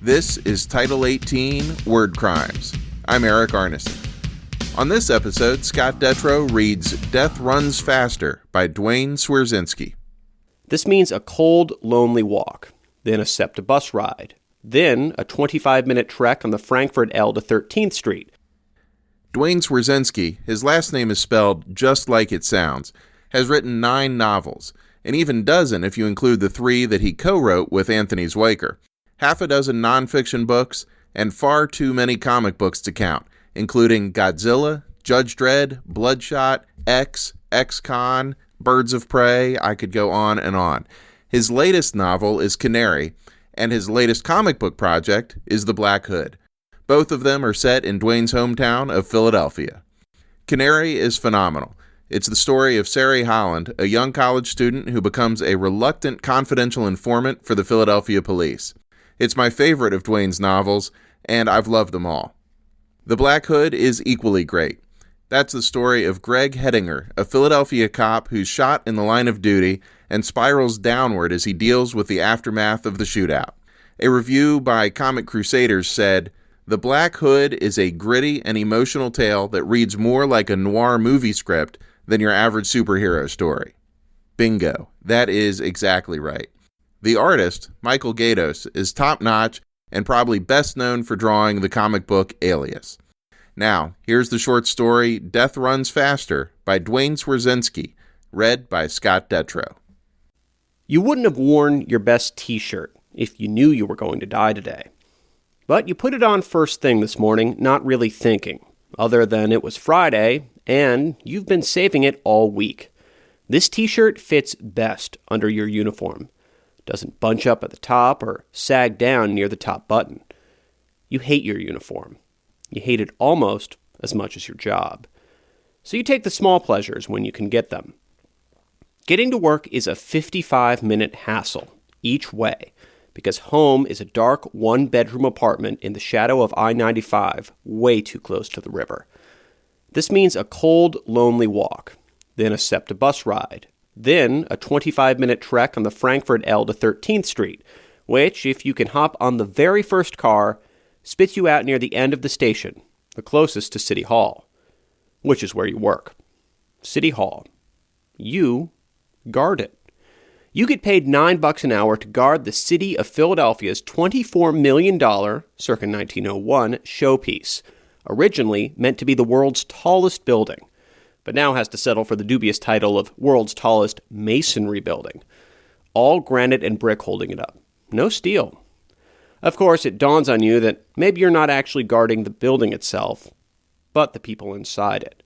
This is Title 18, Word Crimes. I'm Eric Arneson. On this episode, Scott Detrow reads Death Runs Faster by Duane Swierczynski. This means a cold, lonely walk, then a SEPTA bus ride, then a 25-minute trek on the Frankfurt L to 13th Street. Duane Swierczynski, his last name is spelled just like it sounds, has written 9 novels, an even dozen if you include the 3 that he co-wrote with Anthony Zuiker, half a dozen nonfiction books, and far too many comic books to count, including Godzilla, Judge Dredd, Bloodshot, X-Con, Birds of Prey. I could go on and on. His latest novel is CANARY, and his latest comic book project is The Black Hood. Both of them are set in Duane's hometown of Philadelphia. CANARY is phenomenal. It's the story of Sari Holland, a young college student who becomes a reluctant confidential informant for the Philadelphia police. It's my favorite of Duane's novels, and I've loved them all. The Black Hood is equally great. That's the story of Greg Hettinger, a Philadelphia cop who's shot in the line of duty and spirals downward as he deals with the aftermath of the shootout. A review by Comic Crusaders said, "The Black Hood is a gritty and emotional tale that reads more like a noir movie script than your average superhero story." Bingo. That is exactly right. The artist, Michael Gaydos, is top-notch and probably best known for drawing the comic book Alias. Now, here's the short story Death Runs Faster by Duane Swierczynski, read by Scott Detrow. You wouldn't have worn your best t-shirt if you knew you were going to die today. But you put it on first thing this morning, not really thinking, other than it was Friday, and you've been saving it all week. This t-shirt fits best under your uniform. Doesn't bunch up at the top or sag down near the top button. You hate your uniform. You hate it almost as much as your job. So you take the small pleasures when you can get them. Getting to work is a 55-minute hassle each way because home is a dark one-bedroom apartment in the shadow of I-95 way too close to the river. This means a cold, lonely walk, then a SEPTA bus ride, then a 25-minute trek on the Frankfurt L to 13th Street, which, if you can hop on the very first car, spits you out near the end of the station, the closest to City Hall, which is where you work. City Hall. You guard it. You get paid $9 an hour to guard the city of Philadelphia's $24 million, circa 1901, showpiece, originally meant to be the world's tallest building, but now has to settle for the dubious title of world's tallest masonry building. All granite and brick holding it up. No steel. Of course, it dawns on you that maybe you're not actually guarding the building itself, but the people inside it,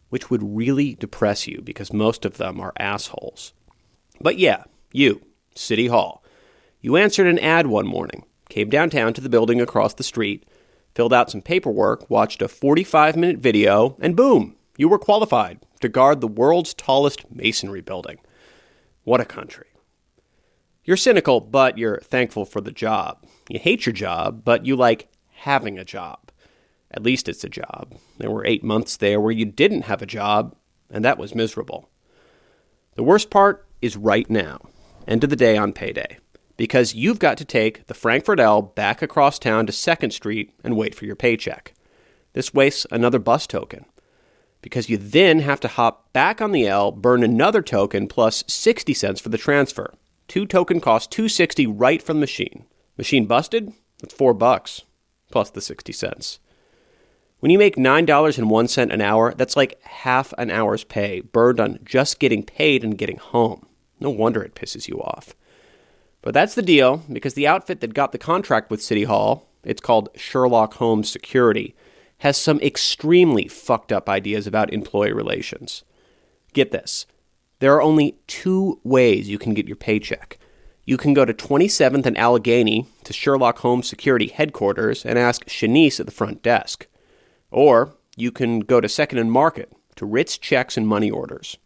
which would really depress you because most of them are assholes. But yeah, you, City Hall. You answered an ad one morning, came downtown to the building across the street, filled out some paperwork, watched a 45-minute video, and boom! You were qualified to guard the world's tallest masonry building. What a country. You're cynical, but you're thankful for the job. You hate your job, but you like having a job. At least it's a job. There were 8 months there where you didn't have a job, and that was miserable. The worst part is right now, end of the day on payday, because you've got to take the Frankfurt L back across town to 2nd Street and wait for your paycheck. This wastes another bus token, because you then have to hop back on the L, burn another token, plus 60 cents for the transfer. 2 token costs $2.60 right from the machine. Machine busted? That's $4, plus the 60 cents. When you make $9.01 an hour, that's like half an hour's pay burned on just getting paid and getting home. No wonder it pisses you off. But that's the deal, because the outfit that got the contract with City Hall, it's called Sherlock Holmes Security, has some extremely fucked up ideas about employee relations. Get this. There are only 2 ways you can get your paycheck. You can go to 27th and Allegheny to Sherlock Holmes Security headquarters and ask Shanice at the front desk. Or you can go to 2nd and Market to Ritz checks and money orders.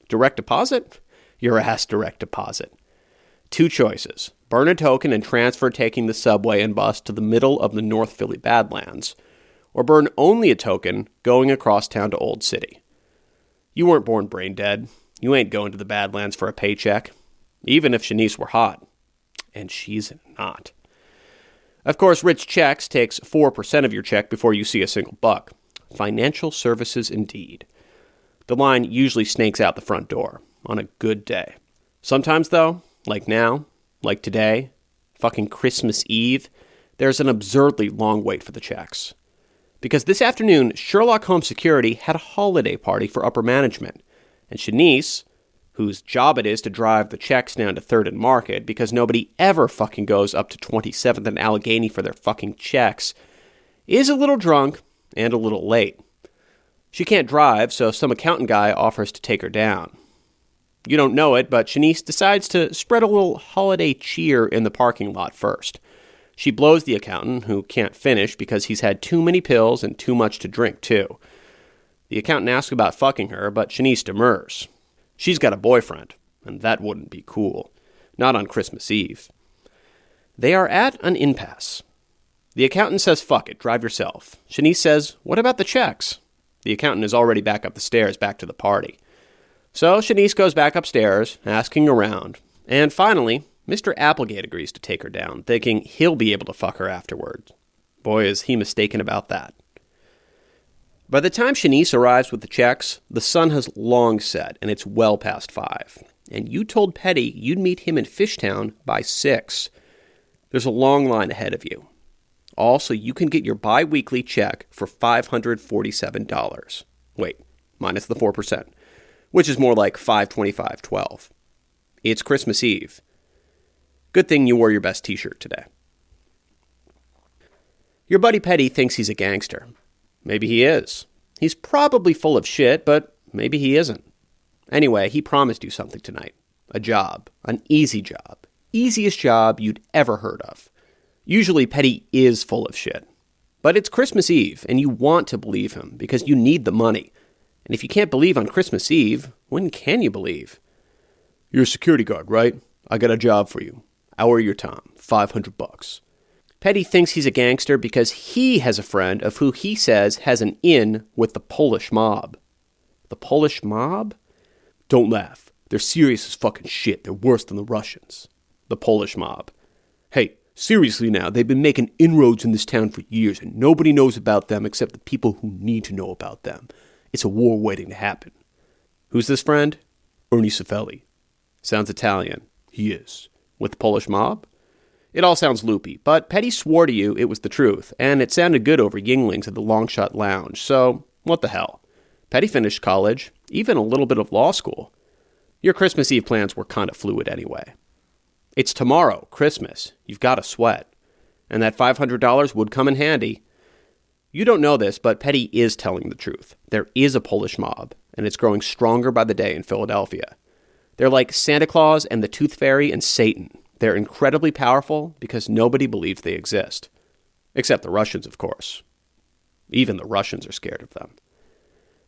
Direct deposit? Your ass direct deposit. 2 choices. Burn a token and transfer taking the subway and bus to the middle of the North Philly Badlands. Or burn only a token going across town to Old City. You weren't born brain dead. You ain't going to the Badlands for a paycheck, even if Shanice were hot. And she's not. Of course, Rich Checks takes 4% of your check before you see a single buck. Financial services indeed. The line usually snakes out the front door on a good day. Sometimes, though, like now, like today, fucking Christmas Eve, there's an absurdly long wait for the checks. Because this afternoon, Sherlock Holmes Security had a holiday party for upper management, and Shanice, whose job it is to drive the checks down to 3rd and Market because nobody ever fucking goes up to 27th and Allegheny for their fucking checks, is a little drunk and a little late. She can't drive, so some accountant guy offers to take her down. You don't know it, but Shanice decides to spread a little holiday cheer in the parking lot first. She blows the accountant, who can't finish because he's had too many pills and too much to drink, too. The accountant asks about fucking her, but Shanice demurs. She's got a boyfriend, and that wouldn't be cool. Not on Christmas Eve. They are at an impasse. The accountant says, fuck it, drive yourself. Shanice says, what about the checks? The accountant is already back up the stairs, back to the party. So Shanice goes back upstairs, asking around, and finally, Mr. Applegate agrees to take her down, thinking he'll be able to fuck her afterwards. Boy, is he mistaken about that. By the time Shanice arrives with the checks, the sun has long set, and it's well past 5. And you told Petty you'd meet him in Fishtown by 6. There's a long line ahead of you. Also, you can get your bi-weekly check for $547. Wait, minus the 4%, which is more like $525.12. It's Christmas Eve. Good thing you wore your best t-shirt today. Your buddy Petty thinks he's a gangster. Maybe he is. He's probably full of shit, but maybe he isn't. Anyway, he promised you something tonight. A job. An easy job. Easiest job you'd ever heard of. Usually Petty is full of shit. But it's Christmas Eve, and you want to believe him because you need the money. And if you can't believe on Christmas Eve, when can you believe? You're a security guard, right? I got a job for you. Hour your time. $500. Petty thinks he's a gangster because he has a friend of who he says has an in with the Polish mob. The Polish mob? Don't laugh. They're serious as fucking shit. They're worse than the Russians. The Polish mob. Hey, seriously now, they've been making inroads in this town for years, and nobody knows about them except the people who need to know about them. It's a war waiting to happen. Who's this friend? Ernie Cifelli. Sounds Italian. He is. With the Polish mob? It all sounds loopy, but Petty swore to you it was the truth, and it sounded good over Yinglings at the Longshot Lounge, so what the hell? Petty finished college, even a little bit of law school. Your Christmas Eve plans were kind of fluid anyway. It's tomorrow, Christmas. You've got to sweat. And that $500 would come in handy. You don't know this, but Petty is telling the truth. There is a Polish mob, and it's growing stronger by the day in Philadelphia. They're like Santa Claus and the Tooth Fairy and Satan. They're incredibly powerful because nobody believes they exist. Except the Russians, of course. Even the Russians are scared of them.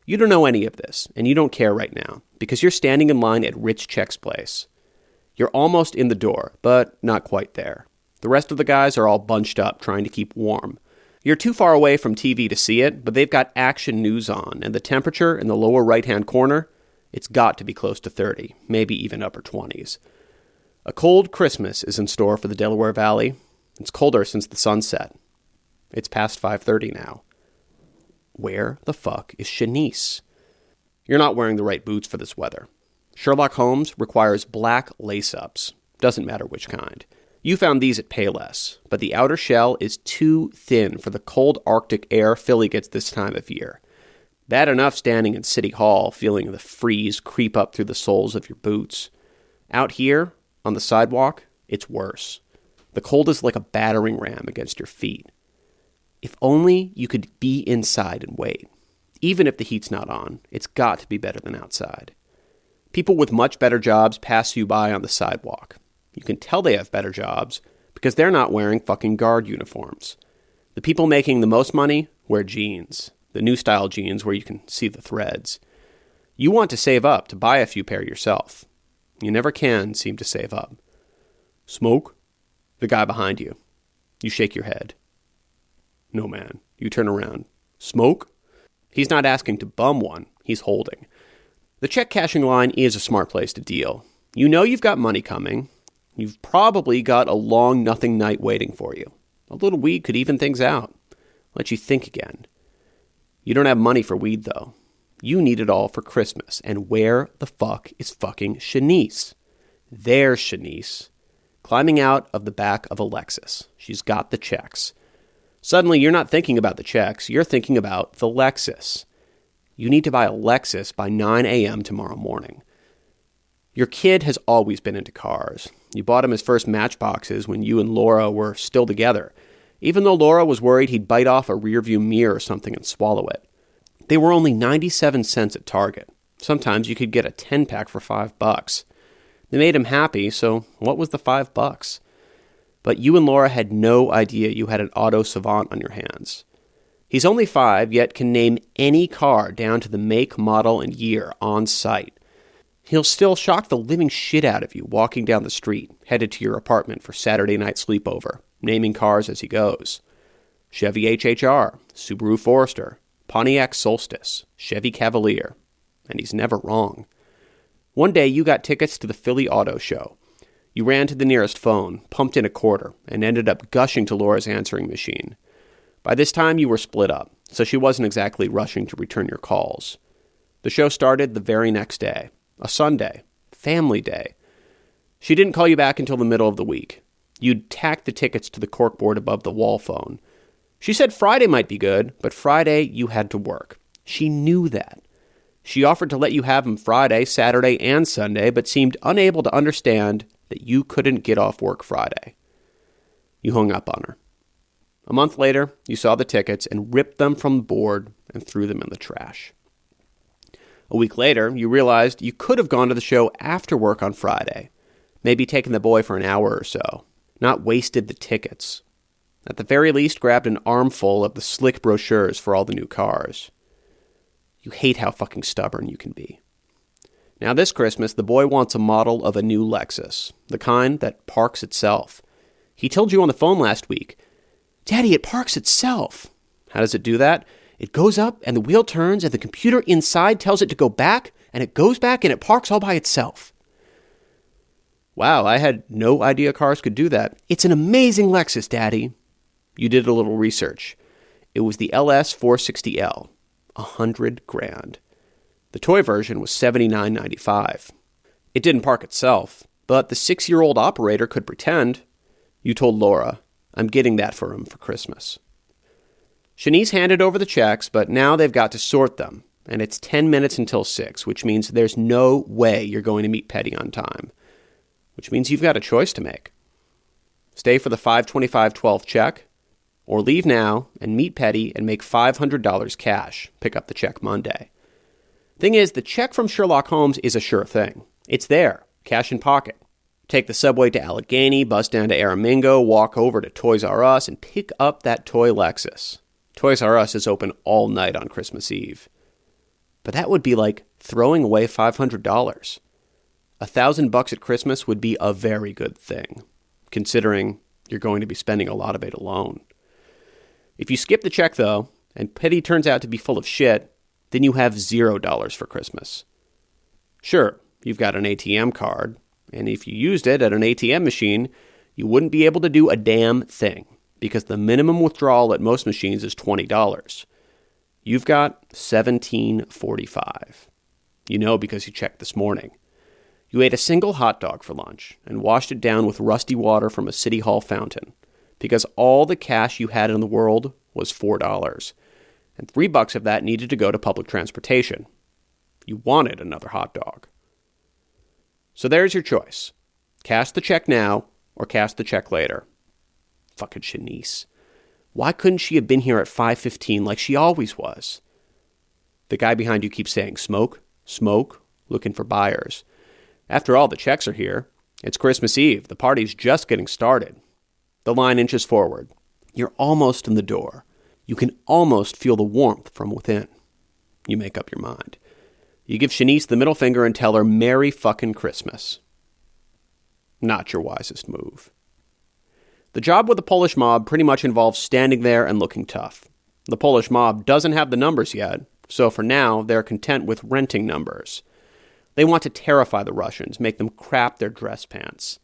You don't know any of this, and you don't care right now, because you're standing in line at Rich Check's place. You're almost in the door, but not quite there. The rest of the guys are all bunched up, trying to keep warm. You're too far away from TV to see it, but they've got action news on, and the temperature in the lower right-hand corner, it's got to be close to 30, maybe even upper 20s. A cold Christmas is in store for the Delaware Valley. It's colder since the sunset. It's past 5:30 now. Where the fuck is Shanice? You're not wearing the right boots for this weather. Sherlock Holmes requires black lace-ups. Doesn't matter which kind. You found these at Payless, but the outer shell is too thin for the cold Arctic air Philly gets this time of year. Bad enough standing in City Hall, feeling the freeze creep up through the soles of your boots. Out here, on the sidewalk, it's worse. The cold is like a battering ram against your feet. If only you could be inside and wait. Even if the heat's not on, it's got to be better than outside. People with much better jobs pass you by on the sidewalk. You can tell they have better jobs because they're not wearing fucking guard uniforms. The people making the most money wear jeans, the new style jeans where you can see the threads. You want to save up to buy a few pair yourself. You never can seem to save up. Smoke? The guy behind you. You shake your head. No, man. You turn around. Smoke? He's not asking to bum one. He's holding. The check cashing line is a smart place to deal. You know you've got money coming. You've probably got a long nothing night waiting for you. A little weed could even things out. Let you think again. You don't have money for weed, though. You need it all for Christmas. And where the fuck is fucking Shanice? There's Shanice, climbing out of the back of a Lexus. She's got the checks. Suddenly, you're not thinking about the checks. You're thinking about the Lexus. You need to buy a Lexus by 9 a.m. tomorrow morning. Your kid has always been into cars. You bought him his first Matchboxes when you and Laura were still together, even though Laura was worried he'd bite off a rearview mirror or something and swallow it. They were only 97 cents at Target. Sometimes you could get a 10-pack for $5. They made him happy, so what was the $5? But you and Laura had no idea you had an auto savant on your hands. He's only 5, yet can name any car down to the make, model, and year on sight. He'll still shock the living shit out of you walking down the street, headed to your apartment for Saturday night sleepover, naming cars as he goes. Chevy HHR, Subaru Forester, Pontiac Solstice, Chevy Cavalier. And he's never wrong. One day you got tickets to the Philly Auto Show. You ran to the nearest phone, pumped in a quarter, and ended up gushing to Laura's answering machine. By this time you were split up, so she wasn't exactly rushing to return your calls. The show started the very next day. A Sunday. Family day. She didn't call you back until the middle of the week. You'd tacked the tickets to the corkboard above the wall phone. She said Friday might be good, but Friday you had to work. She knew that. She offered to let you have him Friday, Saturday, and Sunday, but seemed unable to understand that you couldn't get off work Friday. You hung up on her. A month later, you saw the tickets and ripped them from the board and threw them in the trash. A week later, you realized you could have gone to the show after work on Friday, maybe taken the boy for an hour or so, not wasted the tickets. At the very least, grabbed an armful of the slick brochures for all the new cars. You hate how fucking stubborn you can be. Now this Christmas, the boy wants a model of a new Lexus, the kind that parks itself. He told you on the phone last week, "Daddy, it parks itself." How does it do that? It goes up and the wheel turns and the computer inside tells it to go back and it goes back and it parks all by itself. Wow, I had no idea cars could do that. It's an amazing Lexus, Daddy. You did a little research. It was the LS 460L, $100,000. The toy version was $79.95. It didn't park itself, but the 6-year-old operator could pretend. You told Laura, "I'm getting that for him for Christmas." Shanice handed over the checks, but now they've got to sort them, and it's 10 minutes until 6, which means there's no way you're going to meet Petty on time, which means you've got a choice to make. Stay for the $525.12 check, or leave now and meet Petty and make $500 cash, pick up the check Monday. Thing is, the check from Sherlock Holmes is a sure thing. It's there, cash in pocket. Take the subway to Allegheny, bus down to Aramingo, walk over to Toys R Us, and pick up that toy Lexus. Toys R Us is open all night on Christmas Eve. But that would be like throwing away $500. $1,000 at Christmas would be a very good thing, considering you're going to be spending a lot of it alone. If you skip the check, though, and Petty turns out to be full of shit, then you have $0 for Christmas. Sure, you've got an ATM card, and if you used it at an ATM machine, you wouldn't be able to do a damn thing, because the minimum withdrawal at most machines is $20. You've got $17.45. You know because you checked this morning. You ate a single hot dog for lunch and washed it down with rusty water from a City Hall fountain, because all the cash you had in the world was $4, and $3 of that needed to go to public transportation. You wanted another hot dog. So there's your choice. Cash the check now or cash the check later. Fucking Shanice. Why couldn't she have been here at 5:15 like she always was? The guy behind you keeps saying, "Smoke, smoke," looking for buyers. After all, the checks are here. It's Christmas Eve. The party's just getting started. The line inches forward. You're almost in the door. You can almost feel the warmth from within. You make up your mind. You give Shanice the middle finger and tell her Merry fucking Christmas. Not your wisest move. The job with the Polish mob pretty much involves standing there and looking tough. The Polish mob doesn't have the numbers yet, so for now they're content with renting numbers. They want to terrify the Russians, make them crap their dress pants.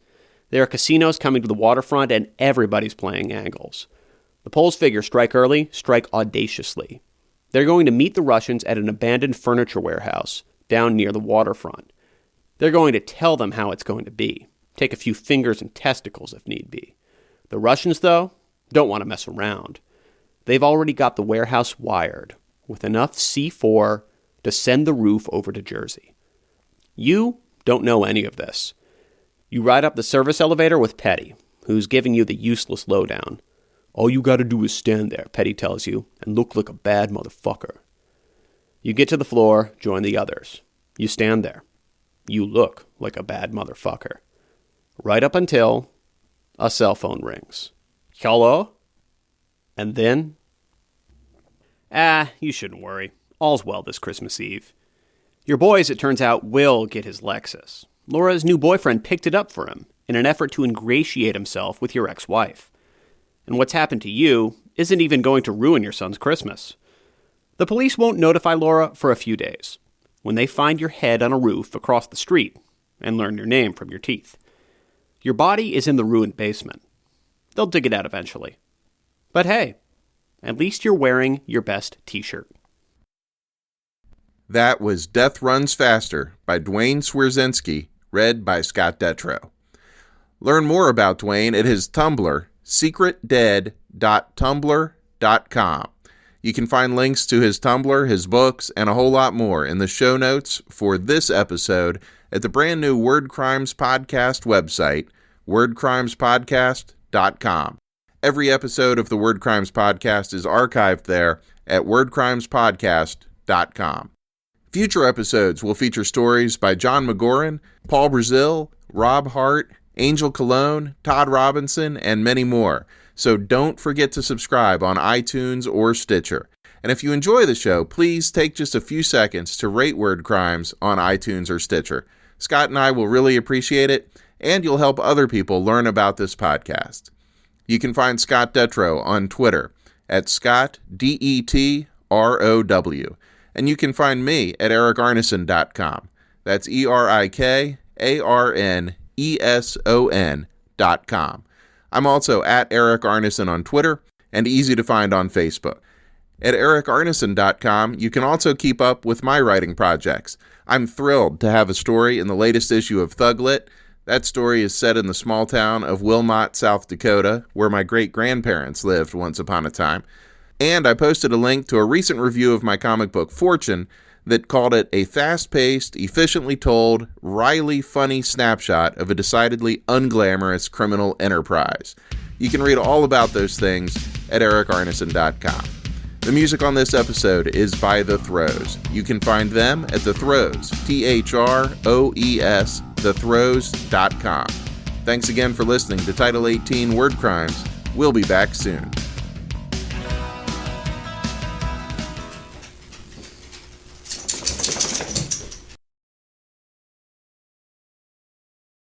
There are casinos coming to the waterfront and everybody's playing angles. The Poles figure strike early, strike audaciously. They're going to meet the Russians at an abandoned furniture warehouse down near the waterfront. They're going to tell them how it's going to be. Take a few fingers and testicles if need be. The Russians, though, don't want to mess around. They've already got the warehouse wired with enough C4 to send the roof over to Jersey. You don't know any of this. You ride up the service elevator with Petty, who's giving you the useless lowdown. All you gotta do is stand there, Petty tells you, and look like a bad motherfucker. You get to the floor, join the others. You stand there. You look like a bad motherfucker. Right up until a cell phone rings. Hello? And then... you shouldn't worry. All's well this Christmas Eve. Your boys, it turns out, will get his Lexus. Laura's new boyfriend picked it up for him in an effort to ingratiate himself with your ex-wife. And what's happened to you isn't even going to ruin your son's Christmas. The police won't notify Laura for a few days, when they find your head on a roof across the street and learn your name from your teeth. Your body is in the ruined basement. They'll dig it out eventually. But hey, at least you're wearing your best t-shirt. That was Death Runs Faster by Duane Swierczynski, read by Scott Detrow. Learn more about Duane at his Tumblr, secretdead.tumblr.com. You can find links to his Tumblr, his books, and a whole lot more in the show notes for this episode at the brand new Word Crimes Podcast website, wordcrimespodcast.com. Every episode of the Word Crimes Podcast is archived there at wordcrimespodcast.com. Future episodes will feature stories by John McGoran, Paul Brazil, Rob Hart, Angel Cologne, Todd Robinson, and many more. So don't forget to subscribe on iTunes or Stitcher. And if you enjoy the show, please take just a few seconds to rate Word Crimes on iTunes or Stitcher. Scott and I will really appreciate it, and you'll help other people learn about this podcast. You can find Scott Detrow on Twitter at Scott, DETROW. And you can find me at ericarneson.com. That's ERIKARNESON.com. I'm also at Eric Arneson on Twitter and easy to find on Facebook. At ericarneson.com, you can also keep up with my writing projects. I'm thrilled to have a story in the latest issue of Thuglit. That story is set in the small town of Wilmot, South Dakota, where my great-grandparents lived once upon a time. And I posted a link to a recent review of my comic book Fortune that called it a fast-paced, efficiently told, wryly funny snapshot of a decidedly unglamorous criminal enterprise. You can read all about those things at ericarneson.com. The music on this episode is by The Throws. You can find them at The Throws, THROES, thethrows.com. Thanks again for listening to Title 18 Word Crimes. We'll be back soon.